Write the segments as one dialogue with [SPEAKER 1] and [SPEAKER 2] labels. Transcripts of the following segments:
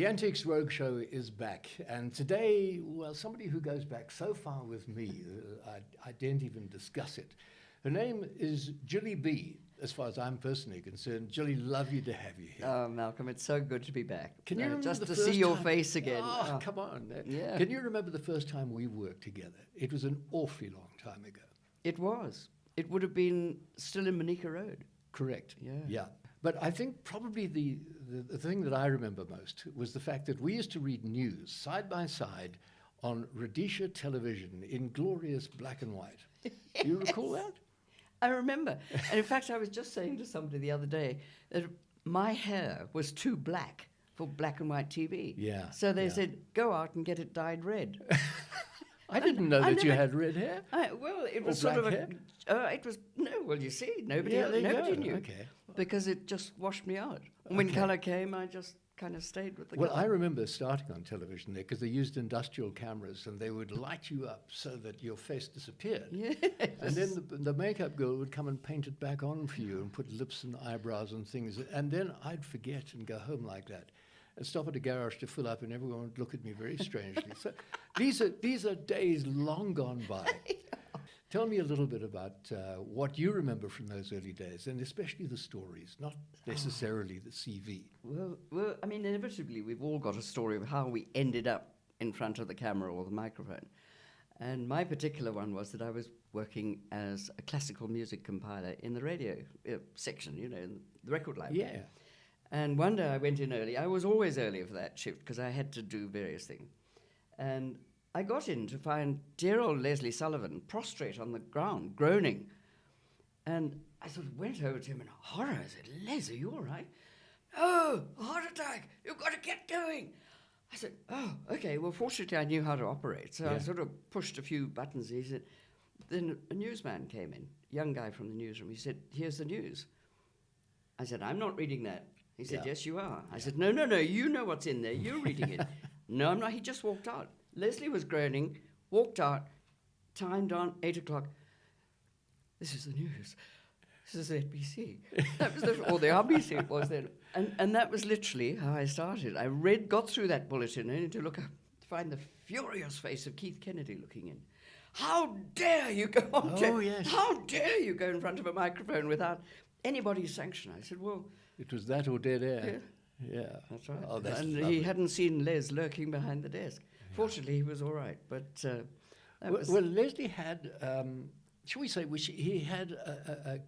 [SPEAKER 1] The Antiques Roadshow is back, and today, well, somebody who goes back so far with me, I daren't even discuss it. Her name is Julie B, as far as I'm personally concerned. Julie, lovely to have you here.
[SPEAKER 2] Oh, Malcolm, it's so good to be back.
[SPEAKER 1] Can you remember
[SPEAKER 2] just
[SPEAKER 1] the
[SPEAKER 2] to
[SPEAKER 1] first
[SPEAKER 2] see your
[SPEAKER 1] time-
[SPEAKER 2] face again.
[SPEAKER 1] Oh,
[SPEAKER 2] Oh.
[SPEAKER 1] come on.
[SPEAKER 2] Yeah.
[SPEAKER 1] Can you remember the first time we worked together? It was an awfully long time ago.
[SPEAKER 2] It was. It would have been still in Monica Road.
[SPEAKER 1] Correct.
[SPEAKER 2] Yeah.
[SPEAKER 1] Yeah. But I think probably the thing that I remember most was the fact that we used to read news side by side on Rhodesia television in glorious black and white. Do you recall that?
[SPEAKER 2] I remember. And in fact, I was just saying to somebody the other day that my hair was too black for black and white TV.
[SPEAKER 1] Yeah,
[SPEAKER 2] So they
[SPEAKER 1] yeah.
[SPEAKER 2] said, go out and get it dyed red.
[SPEAKER 1] I didn't know
[SPEAKER 2] I
[SPEAKER 1] that you
[SPEAKER 2] never-
[SPEAKER 1] had red hair.
[SPEAKER 2] Well, it
[SPEAKER 1] Or
[SPEAKER 2] was sort of
[SPEAKER 1] black
[SPEAKER 2] it was, no, well, you see, nobody,
[SPEAKER 1] Yeah, there you
[SPEAKER 2] nobody
[SPEAKER 1] go.
[SPEAKER 2] knew.
[SPEAKER 1] Okay.
[SPEAKER 2] Because it just washed me out. And when
[SPEAKER 1] Okay.
[SPEAKER 2] colour came, I just kind of stayed with the
[SPEAKER 1] Well, I
[SPEAKER 2] colour.
[SPEAKER 1] remember starting on television there because they used industrial cameras and they would light you up so that your face disappeared.
[SPEAKER 2] Yes.
[SPEAKER 1] And then the makeup girl would come and paint it back on for you and put lips and eyebrows and things. And then I'd forget and go home like that and stop at a garage to fill up and everyone would look at me very strangely. So these are days long gone by. Tell me a little bit about what you remember from those early days, and especially the stories, not necessarily the CV.
[SPEAKER 2] Well, I mean, inevitably, we've all got a story of how we ended up in front of the camera or the microphone. And my particular one was that I was working as a classical music compiler in the radio section, in the record library.
[SPEAKER 1] Yeah.
[SPEAKER 2] And one day I went in early. I was always early for that shift because I had to do various things. And I got in to find dear old Leslie Sullivan prostrate on the ground, groaning. And I sort of went over to him in horror. I said, Les, are you all right? Oh, a heart attack. You've got to get going. I said, oh, okay. Well, fortunately, I knew how to operate. So I
[SPEAKER 1] Yeah.
[SPEAKER 2] sort of pushed a few buttons. He said, then a newsman came in, young guy from the newsroom. He said, here's the news. I said, I'm not reading that. He said,
[SPEAKER 1] Yeah.
[SPEAKER 2] yes, you are. I said, no, you know what's in there. You're reading it. No, I'm not. He just walked out. Leslie was groaning, walked out, timed on 8 o'clock. This is the news. This is NBC. That was or the RBC it was then. And that was literally how I started. I got through that bulletin and to look up, to find the furious face of Keith Kennedy looking in. How dare you go on?
[SPEAKER 1] Oh, yes.
[SPEAKER 2] How dare you go in front of a microphone without anybody's sanction? I said, well,
[SPEAKER 1] It was that or dead air. Yeah.
[SPEAKER 2] that's right.
[SPEAKER 1] Oh, that's
[SPEAKER 2] and
[SPEAKER 1] lovely.
[SPEAKER 2] he hadn't seen Les lurking behind the desk. Fortunately, he was all right. But that was...
[SPEAKER 1] Well, Leslie had, shall we say, he had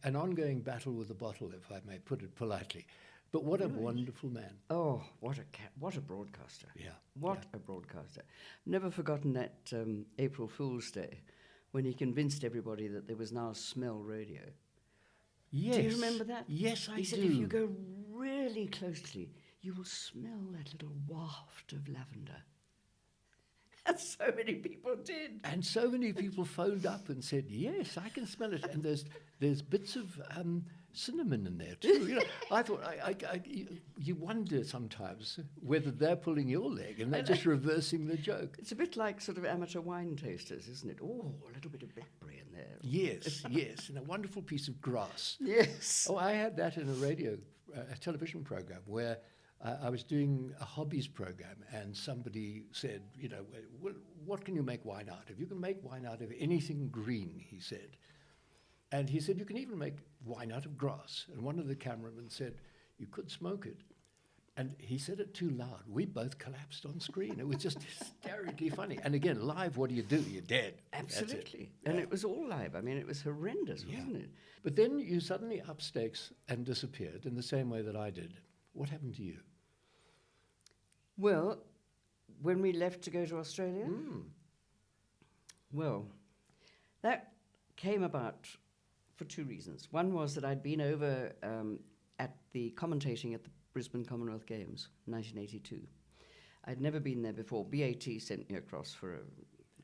[SPEAKER 1] an ongoing battle with the bottle, if I may put it politely. But what a wonderful man.
[SPEAKER 2] Oh, what a broadcaster.
[SPEAKER 1] Yeah.
[SPEAKER 2] What a broadcaster. Never forgotten that April Fool's Day when he convinced everybody that there was now smell radio.
[SPEAKER 1] Yes.
[SPEAKER 2] Do you remember that?
[SPEAKER 1] Yes, I
[SPEAKER 2] He
[SPEAKER 1] do.
[SPEAKER 2] said if you go really closely, you will smell that little waft of lavender. And so many people did.
[SPEAKER 1] And so many people phoned up and said, yes, I can smell it. And there's bits of cinnamon in there too. I thought, you wonder sometimes whether they're pulling your leg and they're just reversing the joke.
[SPEAKER 2] It's a bit like sort of amateur wine tasters, isn't it? Oh, a little bit of blackberry in there.
[SPEAKER 1] Yes, yes, and a wonderful piece of grass.
[SPEAKER 2] Yes.
[SPEAKER 1] Oh, I had that in a television program where I was doing a hobbies program and somebody said, what can you make wine out of? You can make wine out of anything green, he said. And he said, you can even make wine out of grass. And one of the cameramen said, you could smoke it. And he said it too loud. We both collapsed on screen. It was just hysterically funny. And again, live, what do? You're dead. That's it.
[SPEAKER 2] Absolutely. And it was all live. I mean, it was horrendous, wasn't it?
[SPEAKER 1] But then you suddenly up stakes and disappeared in the same way that I did. What happened to you?
[SPEAKER 2] Well, when we left to go to Australia, well, that came about for two reasons. One was that I'd been over at the commentating at the Brisbane Commonwealth Games, 1982. I'd never been there before. BAT sent me across for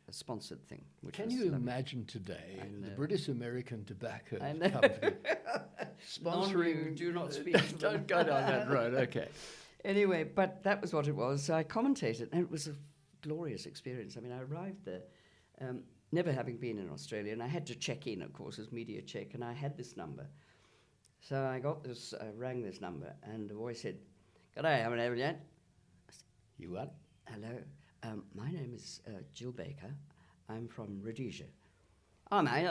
[SPEAKER 2] a sponsored thing. Which
[SPEAKER 1] Can
[SPEAKER 2] was
[SPEAKER 1] you
[SPEAKER 2] lovely.
[SPEAKER 1] imagine today
[SPEAKER 2] I
[SPEAKER 1] the
[SPEAKER 2] know.
[SPEAKER 1] British American Tobacco
[SPEAKER 2] I know.
[SPEAKER 1] Company sponsoring?
[SPEAKER 2] Non-you, do not speak to them.
[SPEAKER 1] Don't go down that road. Okay.
[SPEAKER 2] Anyway, but that was what it was. So I commentated, and it was a glorious experience. I mean, I arrived there, never having been in Australia, and I had to check in, of course, as media check, and I had this number. So I got this, rang this number, and the voice said, "G'day, I'm an Evelyn." I said,
[SPEAKER 1] You are?
[SPEAKER 2] Hello. My name is Jill Baker. I'm from Rhodesia. Oh, mate.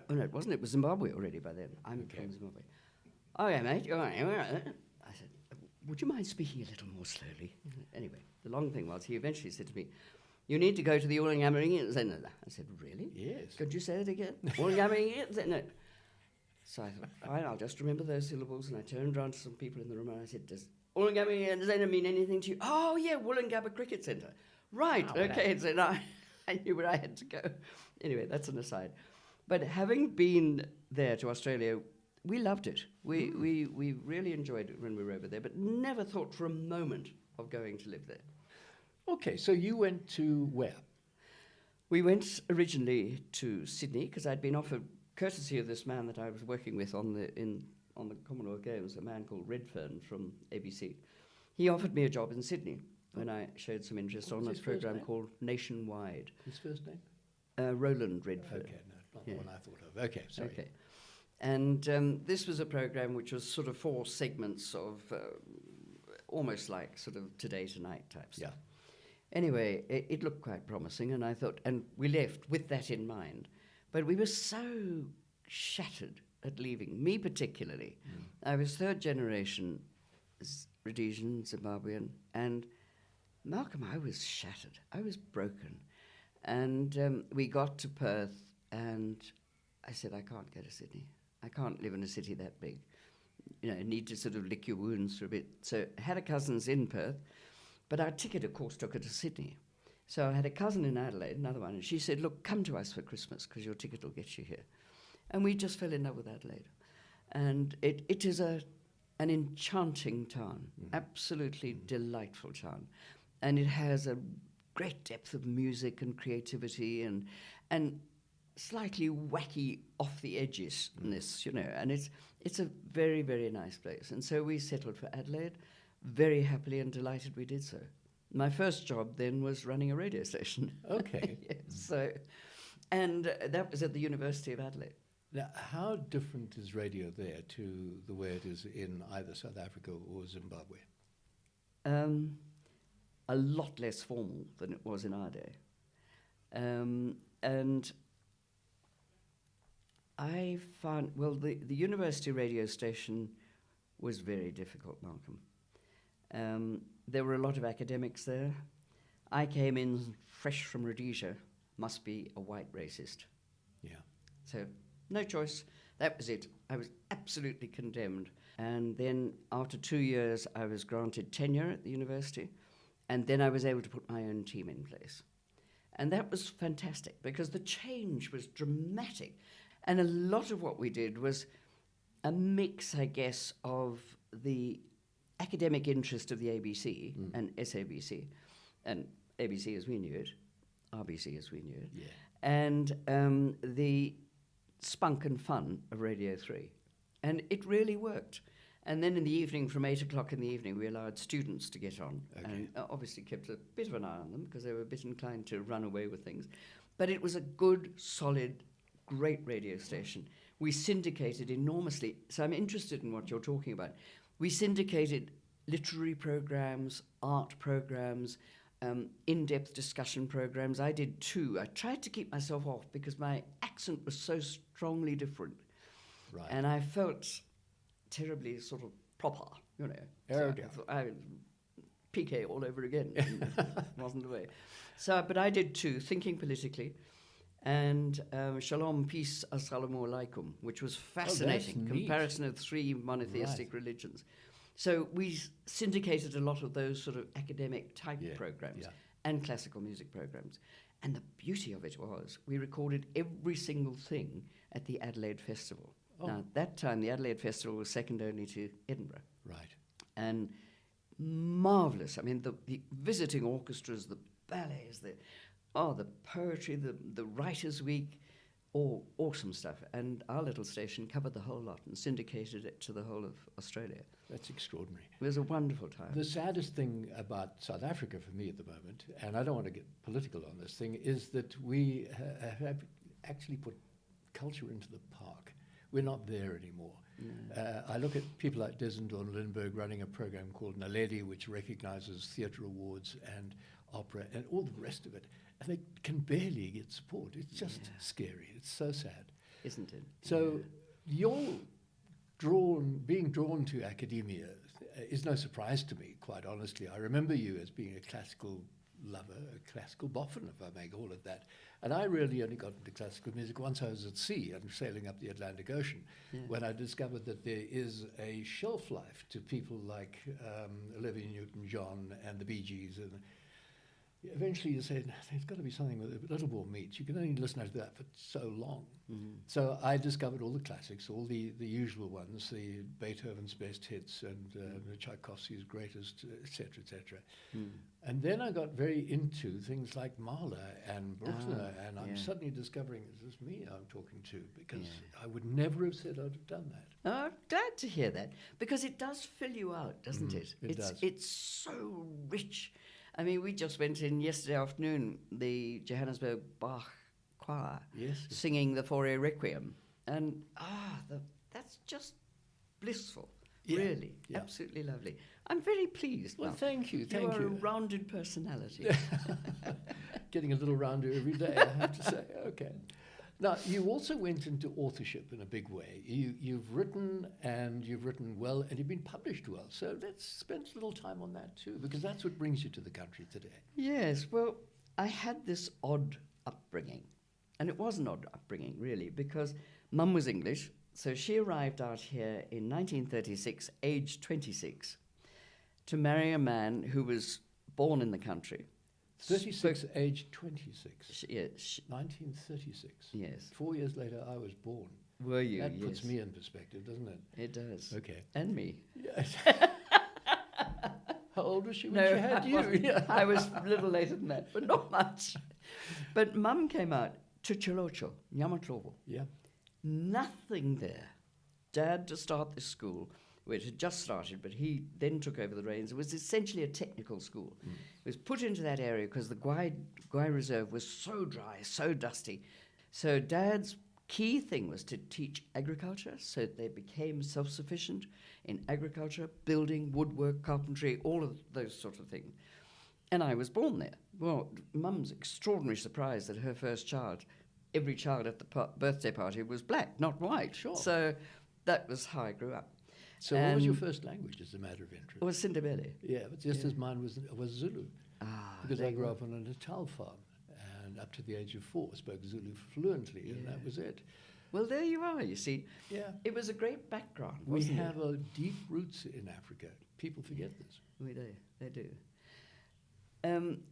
[SPEAKER 2] No, it wasn't. It was Zimbabwe already by then. I'm from Zimbabwe. Oh, yeah, mate. You're right. I said, would you mind speaking a little more slowly? Anyway, the long thing was, he eventually said to me, you need to go to the Ulangamarine Centre. I said, really?
[SPEAKER 1] Yes.
[SPEAKER 2] Could you say it again? Ulangamarine Centre. So I thought, fine, I'll just remember those syllables. And I turned around to some people in the room and I said, does Ulangamarine Centre mean anything to you? Oh, yeah, Wollongabba Cricket Centre. Right, okay. So now I knew where I had to go. Anyway, that's an aside. But having been there to Australia, we loved it. We really enjoyed it when we were over there, but never thought for a moment of going to live there.
[SPEAKER 1] Okay, so you went to where?
[SPEAKER 2] We went originally to Sydney because I'd been offered, courtesy of this man that I was working with on the Commonwealth Games, a man called Redfern from ABC. He offered me a job in Sydney when I showed some interest on a program called Nationwide.
[SPEAKER 1] His first name?
[SPEAKER 2] Roland Redfern.
[SPEAKER 1] Okay, no, not the one I thought of. Okay, sorry.
[SPEAKER 2] Okay. And this was a program which was sort of 4 segments of almost like sort of Today Tonight type stuff.
[SPEAKER 1] Yeah.
[SPEAKER 2] Anyway, it looked quite promising, and I thought, and we left with that in mind. But we were so shattered at leaving, me particularly. I was 3rd generation Rhodesian, Zimbabwean, and Malcolm, I was shattered. I was broken. And we got to Perth, and I said, I can't go to Sydney. I can't live in a city that big. You know, need to sort of lick your wounds for a bit. So I had a cousins in Perth, but our ticket, of course, took her to Sydney. So I had a cousin in Adelaide, another one, and she said, look, come to us for Christmas because your ticket will get you here. And we just fell in love with Adelaide. And it is an enchanting town, absolutely delightful town. And it has a great depth of music and creativity and slightly wacky off the edges-ness, you know, and it's a very, very nice place. And so we settled for Adelaide, very happily and delighted we did so. My first job then was running a radio station.
[SPEAKER 1] Okay.
[SPEAKER 2] Yes, so, and that was at the University of Adelaide.
[SPEAKER 1] Now, how different is radio there to the way it is in either South Africa or Zimbabwe?
[SPEAKER 2] A lot less formal than it was in our day. And I found, well, the university radio station was very difficult, Malcolm. There were a lot of academics there. I came in fresh from Rhodesia, must be a white racist.
[SPEAKER 1] Yeah.
[SPEAKER 2] So, no choice. That was it. I was absolutely condemned. And then after 2 years, I was granted tenure at the university. And then I was able to put my own team in place. And that was fantastic because the change was dramatic. And a lot of what we did was a mix, I guess, of the academic interest of the ABC and SABC, and ABC as we knew it, RBC as we knew it, and the spunk and fun of Radio 3. And it really worked. And then in the evening, from 8 o'clock in the evening, we allowed students to get on. Okay. And obviously kept a bit of an eye on them because they were a bit inclined to run away with things. But it was a good, solid, great radio station. We syndicated enormously. So I'm interested in what you're talking about. We syndicated literary programs, art programs, in-depth discussion programs. I did 2. I tried to keep myself off because my accent was so strongly different. Right. And I felt terribly sort of proper, you know.
[SPEAKER 1] Arrogant.
[SPEAKER 2] So I PK all over again. Wasn't the way. So, but I did 2, Thinking Politically, and Shalom, Peace, Assalamu Alaikum, which was fascinating. Comparison of 3 monotheistic religions. So we syndicated a lot of those sort of academic type programs and classical music programs. And the beauty of it was we recorded every single thing at the Adelaide Festival. Oh. Now, at that time, the Adelaide Festival was second only to Edinburgh.
[SPEAKER 1] Right.
[SPEAKER 2] And marvellous. I mean, the visiting orchestras, the ballets, the poetry, the Writers' Week, all awesome stuff. And our little station covered the whole lot and syndicated it to the whole of Australia.
[SPEAKER 1] That's extraordinary.
[SPEAKER 2] It was a wonderful time.
[SPEAKER 1] The saddest thing about South Africa for me at the moment, and I don't want to get political on this thing, is that we have actually put culture into the park. we're not there anymore. I look at people like Desendorn Lindbergh running a program called Naledi, which recognizes theatre awards and opera and all the rest of it, and they can barely get support. It's just scary. It's so sad.
[SPEAKER 2] Isn't it?
[SPEAKER 1] So being drawn to academia is no surprise to me, quite honestly. I remember you as being a classical lover, a classical boffin, if I may call it that. And I really only got into classical music once I was at sea and sailing up the Atlantic Ocean, when I discovered that there is a shelf life to people like Olivia Newton-John and the Bee Gees. And eventually you say, there's got to be something with a little more meat. You can only listen to that for so long. So I discovered all the classics, all the usual ones, the Beethoven's best hits and Tchaikovsky's greatest, etc., etc. And then I got very into things like Mahler and Bruckner, and I'm suddenly discovering this is me I'm talking to, because I would never have said I'd have done that.
[SPEAKER 2] Oh, glad to hear that, because it does fill you out, doesn't it?
[SPEAKER 1] It does.
[SPEAKER 2] It's so rich. I mean, we just went in yesterday afternoon, the Johannesburg Bach Choir, singing the Fauré Requiem. And, that's just blissful, really.
[SPEAKER 1] Yeah.
[SPEAKER 2] Absolutely lovely. I'm very pleased.
[SPEAKER 1] Well, thank you.
[SPEAKER 2] You are a rounded personality.
[SPEAKER 1] Getting a little rounder every day, I have to say. Okay. Now, you also went into authorship in a big way. You've written, and you've written well, and you've been published well. So let's spend a little time on that too, because that's what brings you to the country today. Yes,
[SPEAKER 2] well, I had this odd upbringing. And it was an odd upbringing, really, because Mum was English, so she arrived out here in 1936, aged 26, to marry a man who was born in the country.
[SPEAKER 1] 36, age 26.
[SPEAKER 2] Yes.
[SPEAKER 1] 1936.
[SPEAKER 2] Yes.
[SPEAKER 1] 4 years later, I was born.
[SPEAKER 2] Were you?
[SPEAKER 1] That puts me in perspective, doesn't it?
[SPEAKER 2] It does.
[SPEAKER 1] Okay.
[SPEAKER 2] And me.
[SPEAKER 1] Yes. How old was she when she had you?
[SPEAKER 2] I was a little later than that, but not much. But Mum came out to Trilogy, Nyamatlovo.
[SPEAKER 1] Yeah.
[SPEAKER 2] Nothing there. Dad to start this school, where it had just started, but he then took over the reins. It was essentially a technical school. It was put into that area because the Gwai Reserve was so dry, so dusty. So Dad's key thing was to teach agriculture, so that they became self-sufficient in agriculture, building, woodwork, carpentry, all of those sort of things. And I was born there. Well, Mum's extraordinarily surprised that her first child, every child at the birthday party was black, not white.
[SPEAKER 1] Sure.
[SPEAKER 2] So that was how I grew up.
[SPEAKER 1] So what was your first language, as a matter of interest?
[SPEAKER 2] It was Sindebele.
[SPEAKER 1] Yeah, but just as mine was Zulu. Because I grew
[SPEAKER 2] were.
[SPEAKER 1] up on a Natal farm, and up to the age of 4 spoke Zulu fluently, and that was it.
[SPEAKER 2] Well, there you are, you see.
[SPEAKER 1] Yeah.
[SPEAKER 2] It was a great background,
[SPEAKER 1] We
[SPEAKER 2] wasn't
[SPEAKER 1] have a deep roots in Africa. People forget this.
[SPEAKER 2] We do, they do.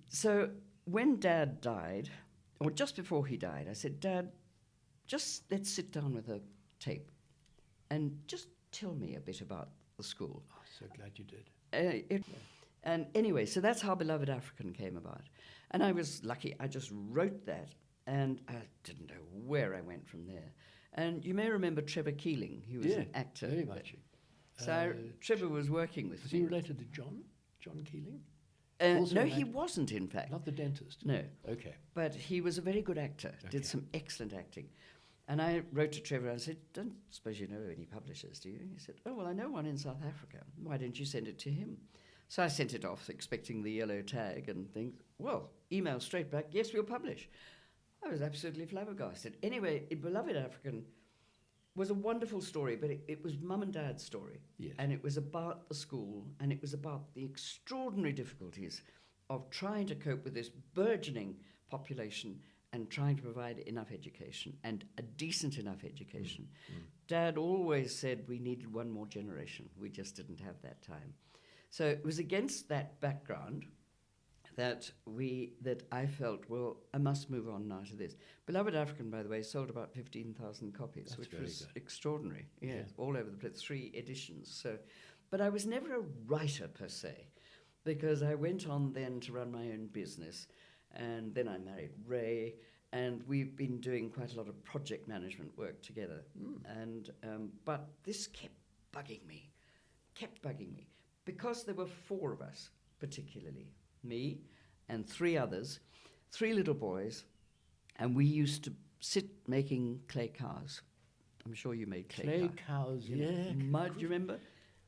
[SPEAKER 2] So when Dad died, or just before he died, I said, Dad, just let's sit down with a tape and just tell me a bit about the school.
[SPEAKER 1] Oh, so glad you did.
[SPEAKER 2] And anyway, so that's how Beloved African came about. And I was lucky. I just wrote that, and I didn't know where I went from there. And you may remember Trevor Keeling. He was an actor.
[SPEAKER 1] Very much.
[SPEAKER 2] So Trevor was working with me.
[SPEAKER 1] Was he related to John Keeling?
[SPEAKER 2] No, he wasn't, in fact.
[SPEAKER 1] Not the dentist?
[SPEAKER 2] No.
[SPEAKER 1] Okay.
[SPEAKER 2] But he was a very good actor, did some excellent acting. And I wrote to Trevor and I said, don't suppose you know any publishers, do you? He said, oh, well, I know one in South Africa. Why don't you send it to him? So I sent it off, expecting the yellow tag and things. Well, email straight back, yes, we'll publish. I was absolutely flabbergasted. Anyway, Beloved African was a wonderful story, but it was Mum and Dad's story.
[SPEAKER 1] Yes.
[SPEAKER 2] And it was about the school, and it was about the extraordinary difficulties of trying to cope with this burgeoning population and trying to provide enough education, and a decent enough education. Dad always said we needed one more generation. We just didn't have that time. So it was against that background that I felt, well, I must move on now to this. Beloved African, by the way, sold about 15,000 copies,
[SPEAKER 1] That's
[SPEAKER 2] which
[SPEAKER 1] very
[SPEAKER 2] was
[SPEAKER 1] good.
[SPEAKER 2] extraordinary. Yeah, all over the place, 3 editions. So, but I was never a writer per se, because I went on then to run my own business, and then I married Ray, and we've been doing quite a lot of project management work together. And but this kept bugging me, because there were 4 of us, particularly me and 3 others, 3 little boys, and we used to sit making clay cars I'm sure you made
[SPEAKER 1] Clay cows,
[SPEAKER 2] You know,
[SPEAKER 1] yeah.
[SPEAKER 2] mud, do you remember?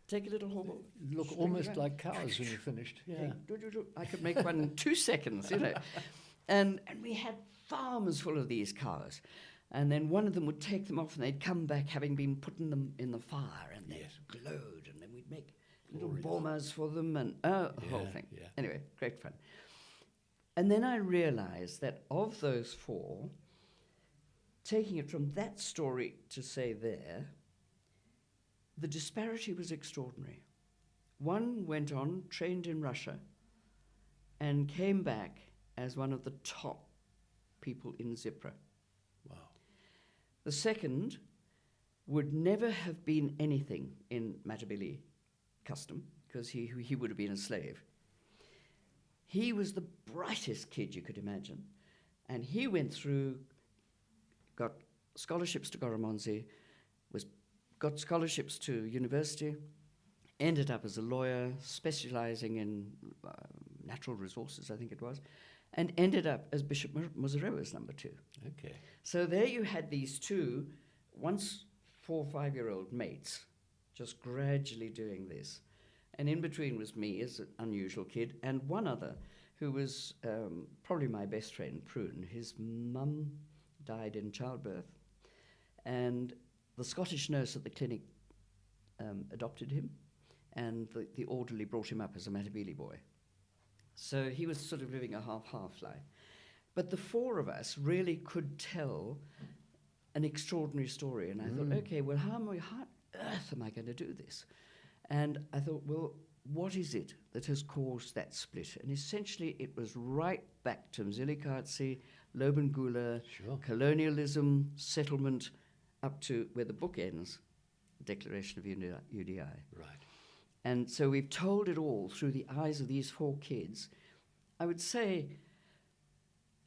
[SPEAKER 2] Take a little hobble.
[SPEAKER 1] Look
[SPEAKER 2] swing
[SPEAKER 1] almost
[SPEAKER 2] around.
[SPEAKER 1] like cows when you're finished. Yeah.
[SPEAKER 2] I could make one in 2 seconds, you know. And we had farms full of these cows. And then one of them would take them off and they'd come back having been putting them in the fire and they glowed and then we'd make little bombers for them and the whole thing.
[SPEAKER 1] Yeah.
[SPEAKER 2] Anyway, great fun. And then I realized that of those 4, taking it from that story to say there, the disparity was extraordinary. One went on, trained in Russia, and came back as one of the top people in Zipra.
[SPEAKER 1] Wow.
[SPEAKER 2] The second would never have been anything in Matabele custom, because he would have been a slave. He was the brightest kid you could imagine, and he went through, got scholarships to Goromonzi, got scholarships to university, ended up as a lawyer, specializing in natural resources, I think it was, and ended up as Bishop Muzorewa's number 2.
[SPEAKER 1] Okay.
[SPEAKER 2] So there you had these 2, once 4 or 5-year-old mates, just gradually doing this. And in between was me as an unusual kid, and one other who was probably my best friend, Prune. His mum died in childbirth, and the Scottish nurse at the clinic adopted him, and the orderly brought him up as a Matabele boy. So he was sort of living a half-half life. But the 4 of us really could tell an extraordinary story, and I thought, okay, well, how on earth am I going to do this? And I thought, well, what is it that has caused that split? And essentially, it was right back to Mzilikazi, Lobengula, colonialism, settlement, up to where the book ends, Declaration of UDI.
[SPEAKER 1] Right.
[SPEAKER 2] And so we've told it all through the eyes of these 4 kids. I would say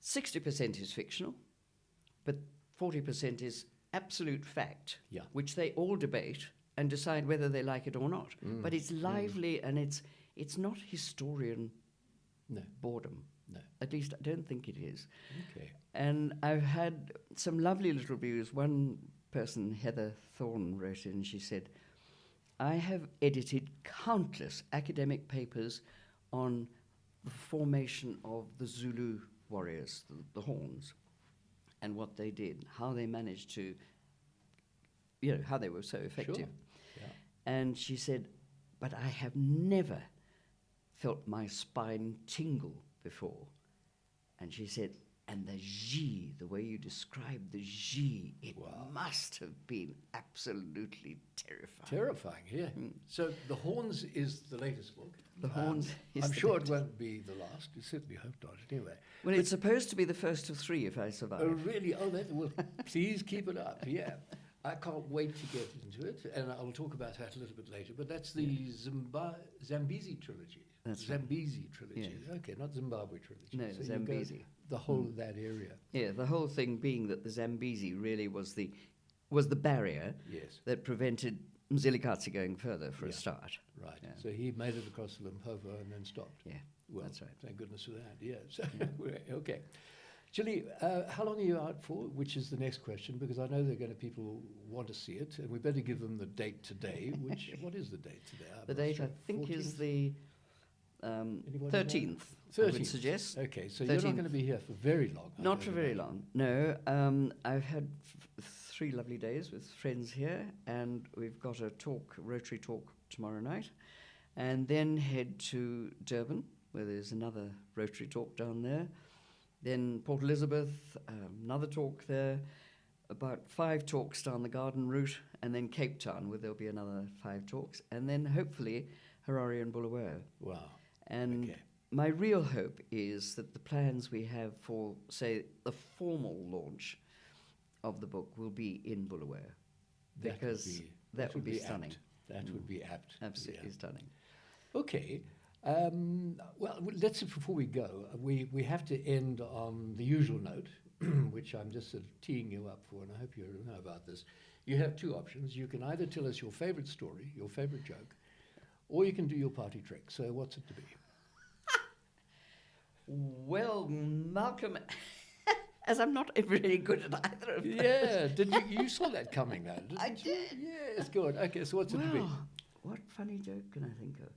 [SPEAKER 2] 60% is fictional, but 40% is absolute fact, which they all debate and decide whether they like it or not. But it's lively and it's not historian boredom.
[SPEAKER 1] No.
[SPEAKER 2] At least I don't think it is.
[SPEAKER 1] Okay.
[SPEAKER 2] And I've had some lovely little reviews. One person, Heather Thorne, wrote in, she said, I have edited countless academic papers on the formation of the Zulu warriors, the Horns, and what they did, how they managed to, how they were so effective.
[SPEAKER 1] Sure. Yeah.
[SPEAKER 2] And she said, but I have never felt my spine tingle before. And she said, and the G, the way you described the G, it must have been absolutely terrifying.
[SPEAKER 1] Terrifying, yeah. So The Horns is the latest book.
[SPEAKER 2] The Horns is
[SPEAKER 1] I'm
[SPEAKER 2] the
[SPEAKER 1] sure
[SPEAKER 2] latest.
[SPEAKER 1] It won't be the last. You certainly hope not, anyway.
[SPEAKER 2] Well, it's supposed to be the first of 3 if I survive.
[SPEAKER 1] Oh, really? Oh, well, please keep it up, yeah. I can't wait to get into it, and I'll talk about that a little bit later, but that's the Zambezi trilogy.
[SPEAKER 2] That's
[SPEAKER 1] Zambezi trilogy.
[SPEAKER 2] Yes.
[SPEAKER 1] Okay, not Zimbabwe trilogy.
[SPEAKER 2] No,
[SPEAKER 1] so
[SPEAKER 2] Zambezi.
[SPEAKER 1] The whole of that area.
[SPEAKER 2] Yeah, the whole thing being that the Zambezi really was the barrier that prevented Mzilikazi going further for a start.
[SPEAKER 1] Right.
[SPEAKER 2] Yeah.
[SPEAKER 1] So he made it across the Limpopo and then stopped.
[SPEAKER 2] Yeah,
[SPEAKER 1] Well,
[SPEAKER 2] that's right.
[SPEAKER 1] Thank goodness for that. Yeah. So, okay. Chili, how long are you out for? Which is the next question, because I know they're going to people want to see it, and we better give them the date today. What is the date today?
[SPEAKER 2] The date I think
[SPEAKER 1] 14th?
[SPEAKER 2] is the 13th.
[SPEAKER 1] 13th.
[SPEAKER 2] I would suggest.
[SPEAKER 1] Okay, so
[SPEAKER 2] 13th.
[SPEAKER 1] you're not going to be here for very long. I
[SPEAKER 2] Not
[SPEAKER 1] don't
[SPEAKER 2] for very
[SPEAKER 1] know.
[SPEAKER 2] long. No, I've had 3 lovely days with friends here, and we've got a Rotary talk tomorrow night, and then head to Durban, where there's another Rotary talk down there. Then Port Elizabeth, another talk there, about 5 talks down the Garden route, and then Cape Town, where there'll be another 5 talks, and then hopefully Harare and Bulawayo.
[SPEAKER 1] Wow.
[SPEAKER 2] And
[SPEAKER 1] Okay.
[SPEAKER 2] my real hope is that the plans we have for, say, the formal launch of the book will be in Bulawayo, because that would be stunning.
[SPEAKER 1] Apt. That would be apt.
[SPEAKER 2] Absolutely stunning.
[SPEAKER 1] Okay. Well, let's, before we go, we have to end on the usual note, which I'm just sort of teeing you up for, and I hope you know about this. You have 2 options. You can either tell us your favorite story, your favorite joke, or you can do your party trick. So what's it to be?
[SPEAKER 2] Well, Malcolm, as I'm not really good at either of those.
[SPEAKER 1] Yeah, did you saw that coming though? Didn't
[SPEAKER 2] I
[SPEAKER 1] you?
[SPEAKER 2] did.
[SPEAKER 1] Yes, good. Okay, so what's it to be?
[SPEAKER 2] Well, what funny joke can I think of?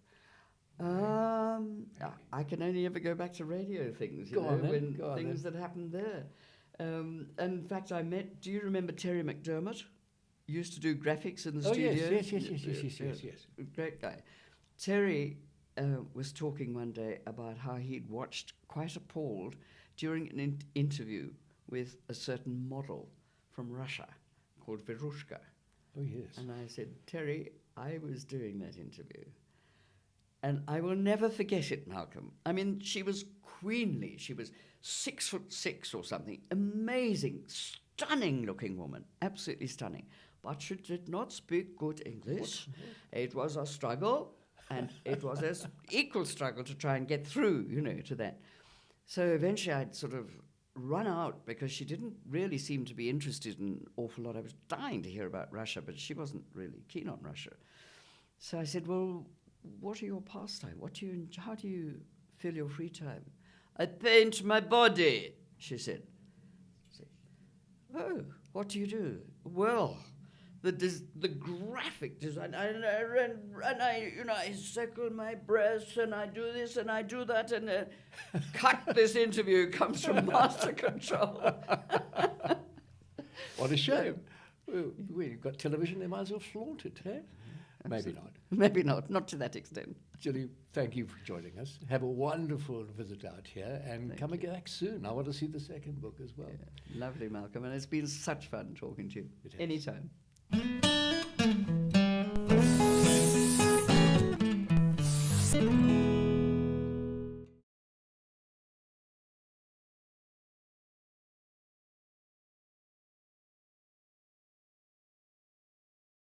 [SPEAKER 2] I can only ever go back to radio things,
[SPEAKER 1] Go on then,
[SPEAKER 2] when
[SPEAKER 1] go on
[SPEAKER 2] things that happened there. And in fact, do you remember Terry McDermott? Used to do graphics in the
[SPEAKER 1] Oh
[SPEAKER 2] studio.
[SPEAKER 1] yes.
[SPEAKER 2] Great guy. Terry was talking one day about how he'd watched, quite appalled, during an interview with a certain model from Russia called Verushka.
[SPEAKER 1] Oh yes.
[SPEAKER 2] And I said, Terry, I was doing that interview. And I will never forget it, Malcolm. I mean, she was queenly. She was 6'6" or something. Amazing, stunning looking woman. Absolutely stunning. But she did not speak good English. It was a struggle, and it was an equal struggle to try and get through, to that. So eventually I'd sort of run out because she didn't really seem to be interested in an awful lot. I was dying to hear about Russia, but she wasn't really keen on Russia. So I said, well, what are your pastimes? How do you fill your free time? I paint my body, she said. I said, oh, what do you do? Well, the graphic design, and I circle my breasts, and I do this, and I do that, and cut this interview comes from Master Control.
[SPEAKER 1] What a shame. We've got television, they might as well flaunt it, eh? Maybe not.
[SPEAKER 2] Maybe not to that extent.
[SPEAKER 1] Julie, thank you for joining us. Have a wonderful visit out here, and come and get back soon. I want to see the second book as well.
[SPEAKER 2] Yeah. Lovely, Malcolm, and it's been such fun talking to you.
[SPEAKER 1] It has.
[SPEAKER 2] Anytime.